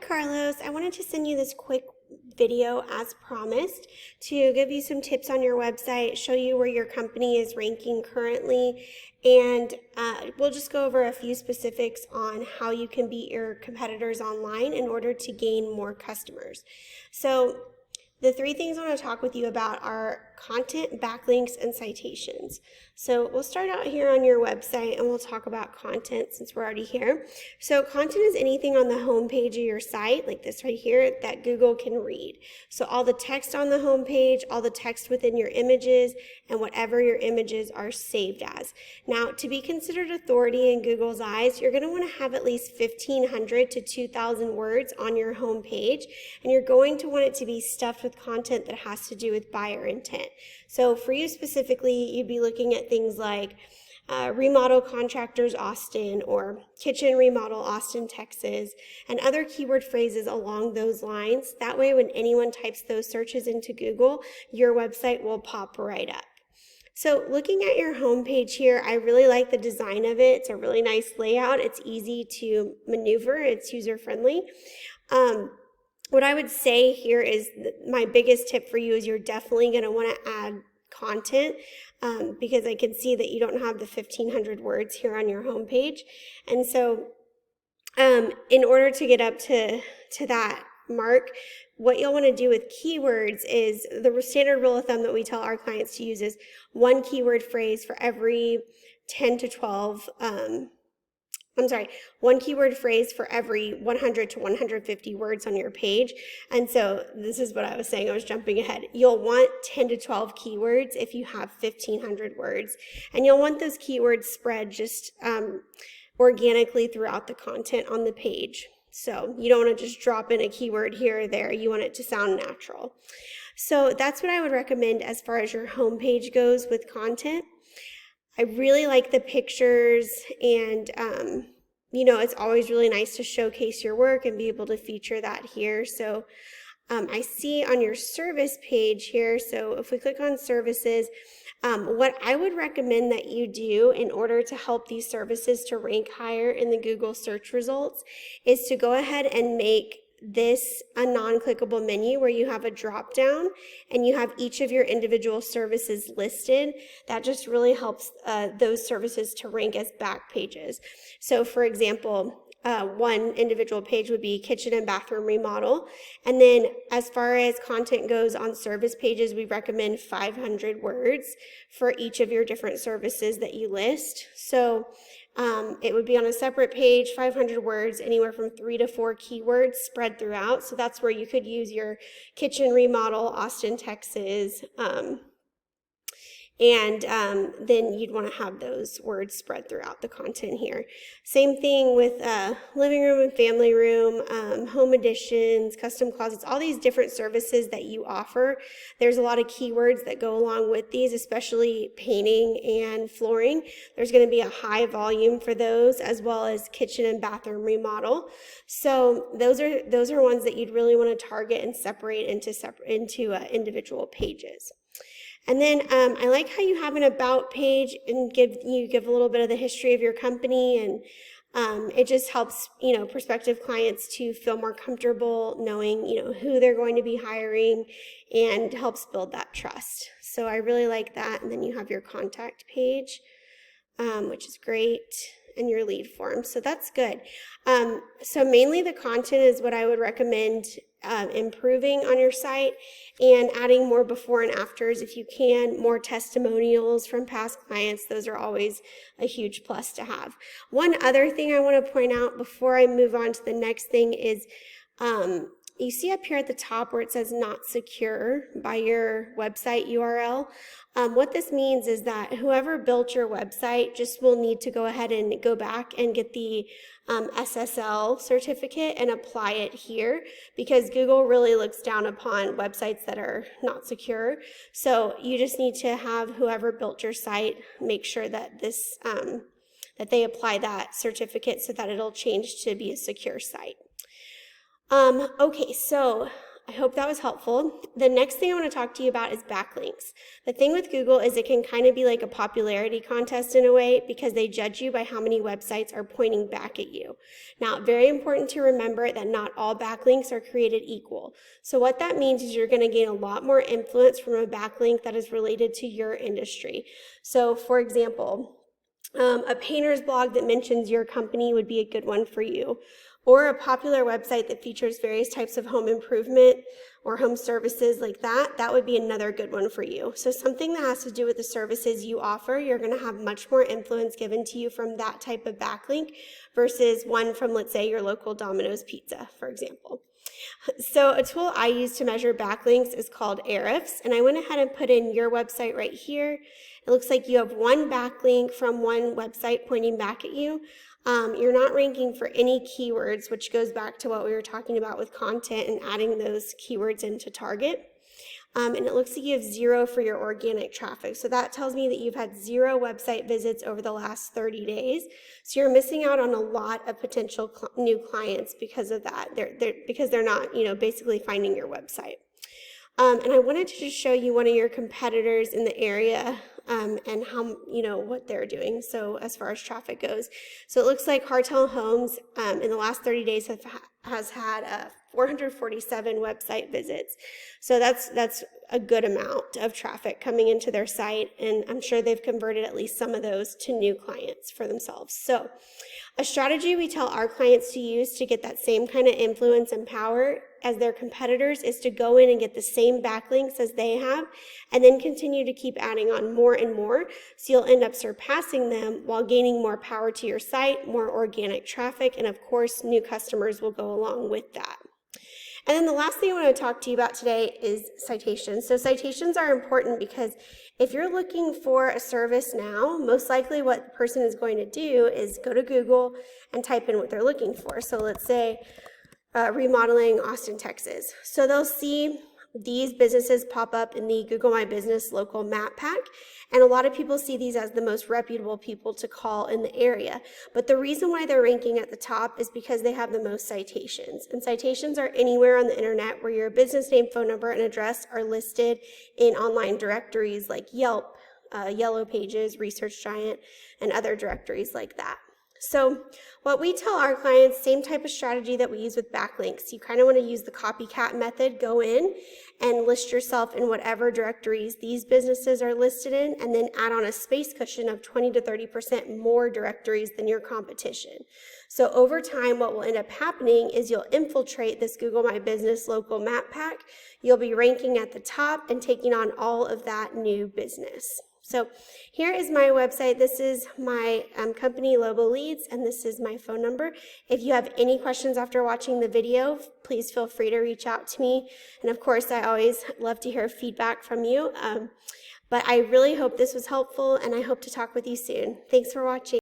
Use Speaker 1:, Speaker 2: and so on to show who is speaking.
Speaker 1: Carlos. I wanted to send you this quick video as promised to give you some tips on your website, show you where your company is ranking currently, and we'll just go over a few specifics on how you can beat your competitors online in order to gain more customers. So the three things I want to talk with you about are content, backlinks, and citations. So we'll start out here on your website and we'll talk about content since we're already here. So content is anything on the home page of your site, like this right here, that Google can read. So all the text on the home page, all the text within your images, and whatever your images are saved as. Now, to be considered authority in Google's eyes, you're going to want to have at least 1,500 to 2,000 words on your home page, and you're going to want it to be stuffed with content that has to do with buyer intent. So for you specifically, you'd be looking at things like remodel contractors Austin or kitchen remodel Austin, Texas, and other keyword phrases along those lines. That way, when anyone types those searches into Google, your website will pop right up. So looking at your home page here, I really like the design of it. It's a really nice layout. It's easy to maneuver. It's user-friendly. What I would say here is my biggest tip for you is you're definitely going to want to add content because I can see that you don't have the 1,500 words here on your home page. And so in order to get up to that mark, what you'll want to do with keywords is the standard rule of thumb that we tell our clients to use is one keyword phrase for every 10 to 12 one keyword phrase for every 100 to 150 words on your page. And so this is what I was saying, I was jumping ahead. You'll want 10 to 12 keywords if you have 1,500 words. And you'll want those keywords spread just organically throughout the content on the page. So you don't want to just drop in a keyword here or there. You want it to sound natural. So that's what I would recommend as far as your homepage goes with content. I really like the pictures and, it's always really nice to showcase your work and be able to feature that here. So I see on your service page here, so if we click on services, what I would recommend that you do in order to help these services to rank higher in the Google search results is to go ahead and make this a non-clickable menu where you have a drop down and you have each of your individual services listed. That just really helps those services to rank as back pages. So for example, one individual page would be kitchen and bathroom remodel. And then as far as content goes on service pages, we recommend 500 words for each of your different services that you list. So it would be on a separate page, 500 words, anywhere from 3 to 4 keywords spread throughout. So that's where you could use your kitchen remodel, Austin, Texas, and then you'd want to have those words spread throughout the content here. Same thing with living room and family room, home additions, custom closets, all these different services that you offer. There's a lot of keywords that go along with these, especially painting and flooring. There's going to be a high volume for those, as well as kitchen and bathroom remodel. So those are ones that you'd really want to target and separate into individual pages. And then I like how you have an about page and give a little bit of the history of your company, and it just helps prospective clients to feel more comfortable knowing who they're going to be hiring, and helps build that trust. So I really like that. And then you have your contact page, which is great, and your lead form. So that's good. So mainly the content is what I would recommend improving on your site, and adding more before and afters if you can, more testimonials from past clients. Those are always a huge plus to have. One other thing I want to point out before I move on to the next thing is you see up here at the top where it says not secure by your website URL. What this means is that whoever built your website just will need to go ahead and go back and get the SSL certificate and apply it here, because Google really looks down upon websites that are not secure. So you just need to have whoever built your site make sure that that they apply that certificate so that it'll change to be a secure site. Okay, so I hope that was helpful. The next thing I want to talk to you about is backlinks. The thing with Google is it can kind of be like a popularity contest in a way because they judge you by how many websites are pointing back at you. Now, very important to remember that not all backlinks are created equal. So what that means is you're going to gain a lot more influence from a backlink that is related to your industry. So for example, a painter's blog that mentions your company would be a good one for you. Or a popular website that features various types of home improvement or home services like that, that would be another good one for you. So something that has to do with the services you offer, you're going to have much more influence given to you from that type of backlink versus one from, let's say, your local Domino's Pizza, for example. So a tool I use to measure backlinks is called Ahrefs, and I went ahead and put in your website right here. It looks like you have one backlink from one website pointing back at you. You're not ranking for any keywords, which goes back to what we were talking about with content and adding those keywords into target. And it looks like you have 0 for your organic traffic. So that tells me that you've had 0 website visits over the last 30 days. So you're missing out on a lot of potential new clients because of that. Because they're not, basically finding your website. And I wanted to just show you one of your competitors in the area and how, what they're doing. So as far as traffic goes. So it looks like Hartel Homes in the last 30 days has had 447 website visits. So that's a good amount of traffic coming into their site, and I'm sure they've converted at least some of those to new clients for themselves. So a strategy we tell our clients to use to get that same kind of influence and power as their competitors is to go in and get the same backlinks as they have, and then continue to keep adding on more and more, so you'll end up surpassing them while gaining more power to your site, more organic traffic, and of course, new customers will go along with that. And then the last thing I want to talk to you about today is citations. So citations are important because if you're looking for a service now, most likely what the person is going to do is go to Google and type in what they're looking for. So let's say remodeling Austin, Texas. So they'll see these businesses pop up in the Google My Business local map pack, and a lot of people see these as the most reputable people to call in the area. But the reason why they're ranking at the top is because they have the most citations. And citations are anywhere on the internet where your business name, phone number, and address are listed in online directories like Yelp, Yellow Pages, Research Giant, and other directories like that. So what we tell our clients, same type of strategy that we use with backlinks. You kind of want to use the copycat method, go in and list yourself in whatever directories these businesses are listed in, and then add on a space cushion of 20 to 30% more directories than your competition. So over time, what will end up happening is you'll infiltrate this Google My Business local map pack. You'll be ranking at the top and taking on all of that new business. So here is my website. This is my company, Lobo Leads, and this is my phone number. If you have any questions after watching the video, please feel free to reach out to me. And of course, I always love to hear feedback from you. But I really hope this was helpful, and I hope to talk with you soon. Thanks for watching.